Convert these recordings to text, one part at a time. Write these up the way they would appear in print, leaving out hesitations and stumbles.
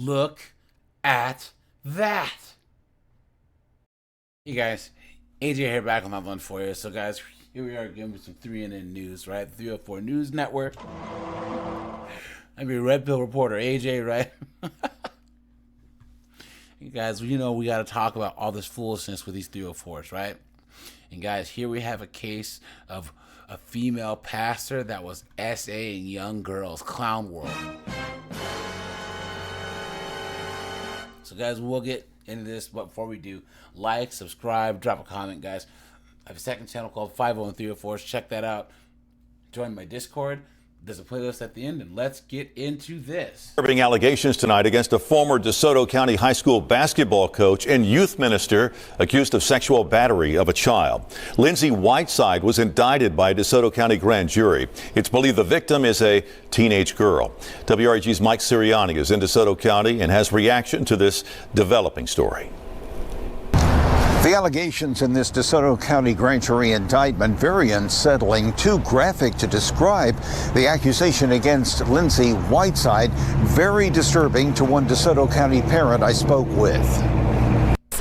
Look at that. Hey guys, AJ here back on that one for you. So guys, here we are giving some 3NN news, right? 304 News Network. I'm your Red Pill reporter, AJ, right? You guys, you know we got to talk about all this foolishness with these 304s, right? And guys, here we have a case of a female pastor that was SAing young girls, Clownworld. So guys, we'll get into this, but before we do, like, subscribe, drop a comment, guys. I have a second channel called 50304s. Check that out. Join my Discord. There's a playlist at the end, and let's get into this. Disturbing allegations tonight against a former DeSoto County High School basketball coach and youth minister accused of sexual battery of a child. Lindsay Whiteside was indicted by a DeSoto County grand jury. It's believed the victim is a teenage girl. WREG's Mike Sirianni is in DeSoto County and has reaction to this developing story. The allegations in this DeSoto County grand jury indictment very unsettling, too graphic to describe. The accusation against Lindsay Whiteside very disturbing to one DeSoto County parent I spoke with.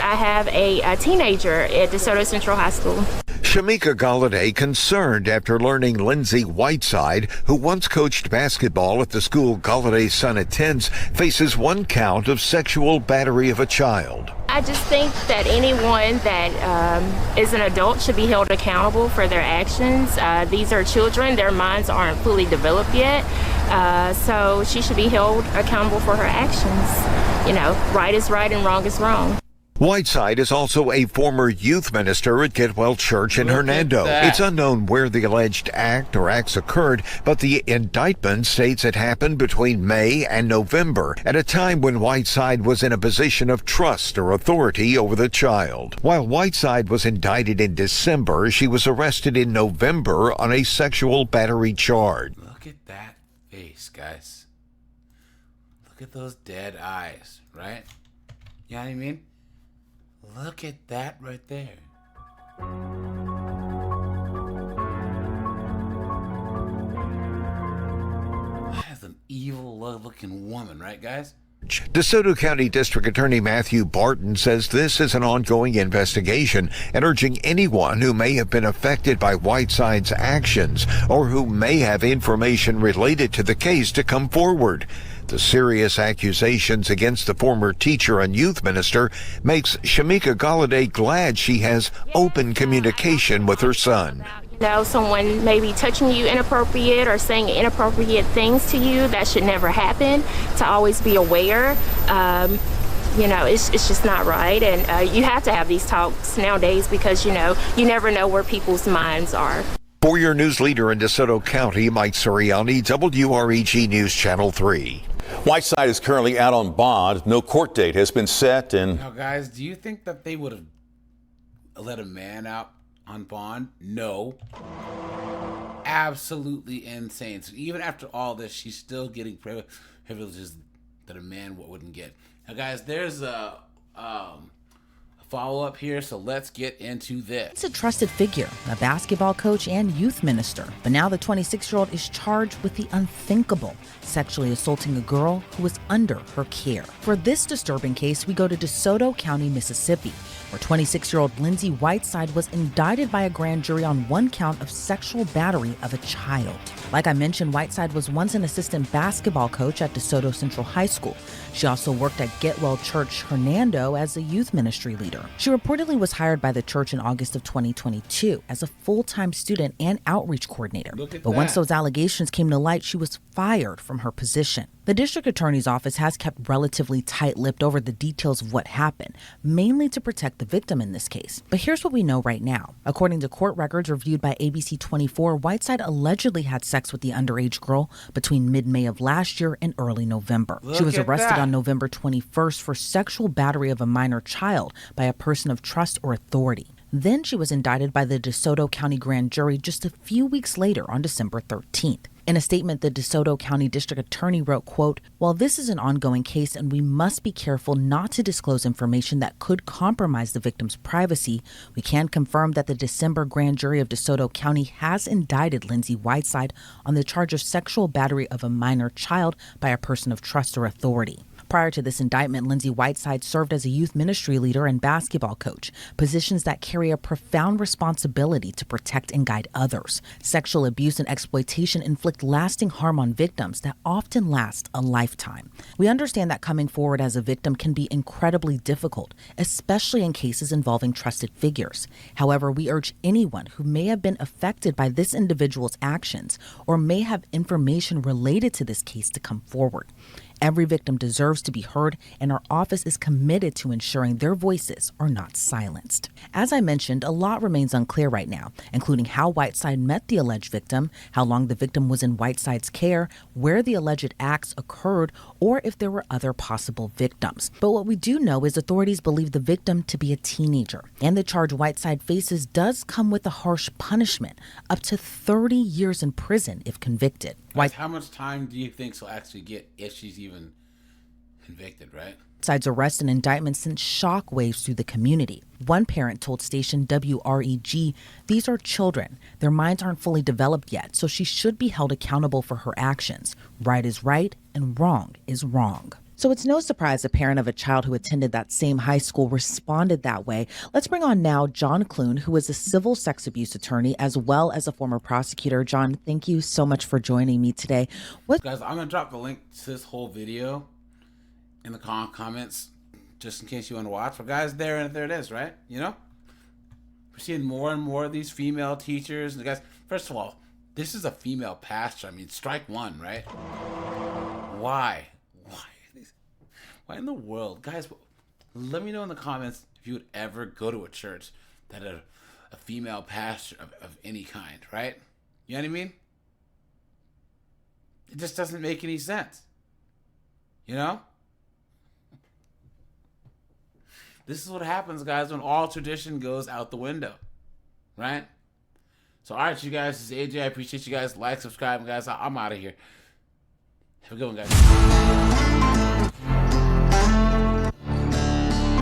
I have a teenager at DeSoto Central High School. Shamika Galladay concerned after learning Lindsay Whiteside, who once coached basketball at the school Galladay's son attends, faces one count of sexual battery of a child. I just think that anyone that is an adult should be held accountable for their actions. These are children. Their minds aren't fully developed yet. So she should be held accountable for her actions. You know, right is right and wrong is wrong. Whiteside is also a former youth minister at Getwell Church in Hernando. It's unknown where the alleged act or acts occurred, but the indictment states it happened between May and November, at a time when Whiteside was in a position of trust or authority over the child. While Whiteside was indicted in December, she was arrested in November on a sexual battery charge. Look at that face, guys. Look at those dead eyes, right? You know what I mean? Look at that right there. That's an evil looking woman, right, guys? DeSoto County District Attorney Matthew Barton says this is an ongoing investigation and urging anyone who may have been affected by Whiteside's actions or who may have information related to the case to come forward. The serious accusations against the former teacher and youth minister makes Shamika Galladay glad she has open communication with her son. You know, someone maybe touching you inappropriate or saying inappropriate things to you, that should never happen. To always be aware. You know, it's just not right. And you have to have these talks nowadays because, you know, you never know where people's minds are. For your news leader in DeSoto County, Mike Sirianni, WREG News Channel 3. Whiteside is currently out on bond. No court date has been set. And now, guys, do you think that they would have let a man out on bond? No. Absolutely insane. So even after all this, she's still getting privileges that a man wouldn't get. Now, guys, there's a follow-up here, so let's get into this. It's a trusted figure, a basketball coach and youth minister. But now the 26-year-old is charged with the unthinkable, sexually assaulting a girl who was under her care. For this disturbing case, we go to DeSoto County, Mississippi, where 26-year-old Lindsay Whiteside was indicted by a grand jury on one count of sexual battery of a child. Like I mentioned, Whiteside was once an assistant basketball coach at DeSoto Central High School. She also worked at Getwell Church Hernando as a youth ministry leader. She reportedly was hired by the church in August of 2022 as a full-time student and outreach coordinator. But once those allegations came to light, she was fired from her position. The district attorney's office has kept relatively tight-lipped over the details of what happened, mainly to protect the victim in this case. But here's what we know right now. According to court records reviewed by ABC 24, Whiteside allegedly had sex with the underage girl between mid-May of last year and early November. She was arrested on November 21st for sexual battery of a minor child by a person of trust or authority. Then she was indicted by the DeSoto County grand jury just a few weeks later on December 13th. In a statement, the DeSoto County District Attorney wrote, quote, "While this is an ongoing case and we must be careful not to disclose information that could compromise the victim's privacy, we can confirm that the December grand jury of DeSoto County has indicted Lindsay Whiteside on the charge of sexual battery of a minor child by a person of trust or authority." Prior to this indictment, Lindsay Whiteside served as a youth ministry leader and basketball coach, positions that carry a profound responsibility to protect and guide others. Sexual abuse and exploitation inflict lasting harm on victims that often last a lifetime. We understand that coming forward as a victim can be incredibly difficult, especially in cases involving trusted figures. However, we urge anyone who may have been affected by this individual's actions or may have information related to this case to come forward. Every victim deserves to be heard, and our office is committed to ensuring their voices are not silenced. As I mentioned, a lot remains unclear right now, including how Whiteside met the alleged victim, how long the victim was in Whiteside's care, where the alleged acts occurred, or if there were other possible victims. But what we do know is authorities believe the victim to be a teenager, and the charge Whiteside faces does come with a harsh punishment, up to 30 years in prison if convicted. How much time do you think she'll actually get if she's even convicted, right? Whiteside's arrest and indictment sent shockwaves through the community. One parent told station WREG, "These are children. Their minds aren't fully developed yet, so she should be held accountable for her actions. Right is right and wrong is wrong." So it's no surprise a parent of a child who attended that same high school responded that way. Let's bring on now John Clune, who is a civil sex abuse attorney as well as a former prosecutor. John, thank you so much for joining me today. Guys, I'm going to drop the link to this whole video in the comments just in case you want to watch. But guys, there it is, right? You know? We're seeing more and more of these female teachers. And guys, first of all, this is a female pastor. I mean, strike one, right? Why? Why in the world? Guys, let me know in the comments if you would ever go to a church that had a female pastor of any kind, right? You know what I mean? It just doesn't make any sense. You know? This is what happens, guys, when all tradition goes out the window, right? So, all right, you guys, this is AJ. I appreciate you guys. Like, subscribe, guys. I'm out of here. Have a good one, guys.